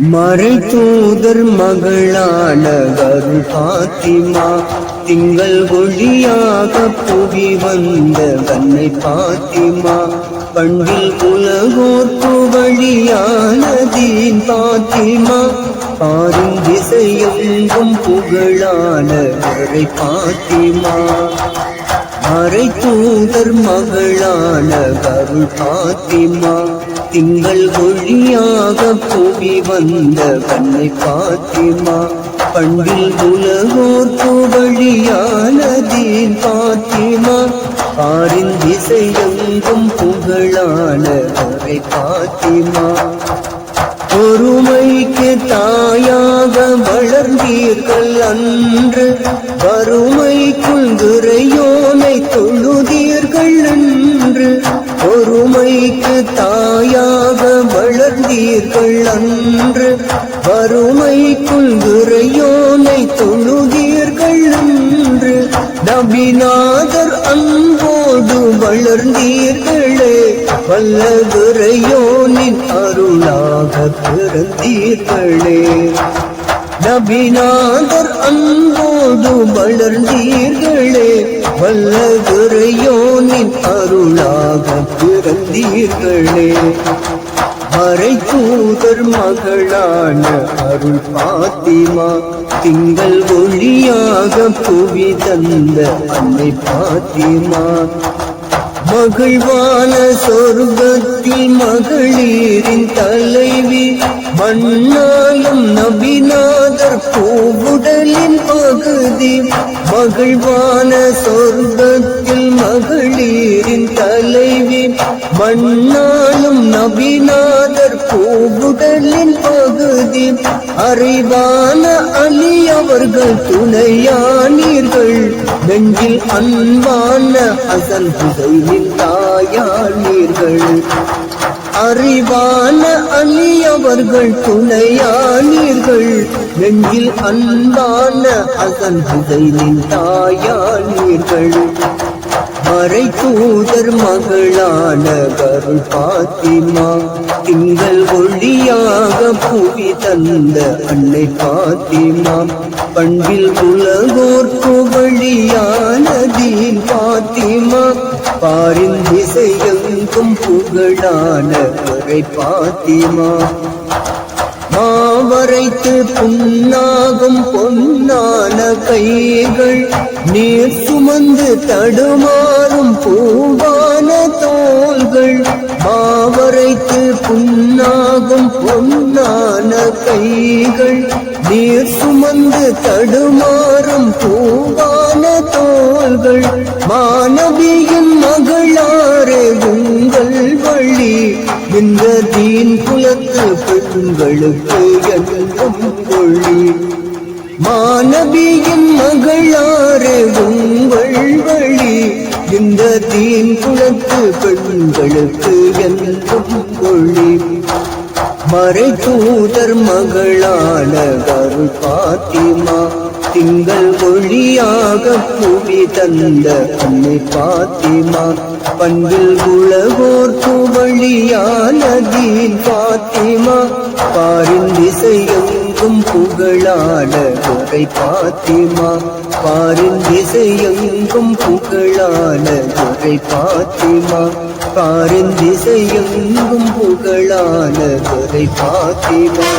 மறை தூதர் மகளான அருள் பாத்திமா, திங்கள் ஒளியாக புவி வந்த கண்ணை பாத்திமா, பண்டில் உலகோர்க்கு வழியான தீன் பாத்திமா, பாரும் திசையெங்கும் புகழான அரை பாத்திமா. மறை தூதர் மகளான அருள் பாத்திமா, திங்கள் ஒளியாக புவி வந்த கண்ணை பாத்திமா, பண்டில் உலகோர்க்கு வழியான தீன் பாத்திமா, பாரின் திசையெங்கும் புகழான அரை பாத்திமா. பொறுமைக்கு தாயாக வளர்ந்தீர்கள் அன்று, வறுமைக்குள் துரையோனை தொழுதீர்கள் என்று. பொறுமைக்கு தாயாக வளர்ந்தீர்கள் அன்று, வறுமைக்குள் துரையோனை தொழுதீர்கள் என்று. நபிநாதர் அன்போடு வளர்ந்தீர்களே, வல்ல துரையோனின் அருளாக பிறந்தீர்களே. நபிநாதர் அன்போடு வளர்ந்தீர்களே, வல்ல துரையோனின் அருளாக பிறந்தீர்களே. மறை தூதர் மகளான அருள் பாத்திமா, திங்கள் ஒளியாக புவி தந்த அன்னை பாத்திமா, மகிழ்வான சொர்க்கத்தில் மகளிரின் தலைவி, மண்ணாலும் நபிநாதர் பூவுடலின் பகுதி. மகிழ்வான சொர்க்கத்தில் மகளிரின் தலைவி, மண்ணாலும் நபிநாதர் பூவுடலின் பகுதி. அறிவான அலி அவர்கள் துணையானீர்கள், நெஞ்சில் அன்பான ஹசன் ஹுசைனின் தாயானீர்கள். அறிவான அலி அவர்கள் துணையானீர்கள், நெஞ்சில் அன்பான ஹசன் ஹுசைனின் தாயானீர்கள். மறை தூதர் மகளான அருள் பாத்திமா, திங்கள் ஒளியாக புவி தந்த அன்னை பாத்திமா, பண்பில் உலகோர்க்கு வழியான தீன் பாத்திமா, பாரின் திசையெங்கும் புகழான அரை பாத்திமா. மாவரைத்து புண்ணாகும் பொன்னான கைகள், நீர் சுமந்து தடுமாறும் பூவான தோள்கள். மாவரைத்து புண்ணாகும் பொன்னான கைகள், நீர் சுமந்து தடுமாறும் பூவான தோள்கள். மாணவியின் மகளாரே உங்கள் வழி, இந்த தீன் குலத்து பெண்களுக்கு என்றும் ஒளி. மாணவியின் மகளாரே உங்கள் வழி, இந்த தீன் குலத்து பெண்களுக்கு என்றும் ஒளி. மறை தூதர் மகளான அருள் பாத்திமா, திங்கள் ஒளியாக புவி தந்த அன்னை பாத்திமா, பண்பில் உலகோர்க்கு வழியான தீன் பாத்திமா, பாரின் திசையெங்கும் புகழான அரை பாத்திமா, பாரின் திசையெங்கும் புகழான அரை பாத்திமா, பாரின் திசையெங்கும் புகழான அரை பாத்திமா.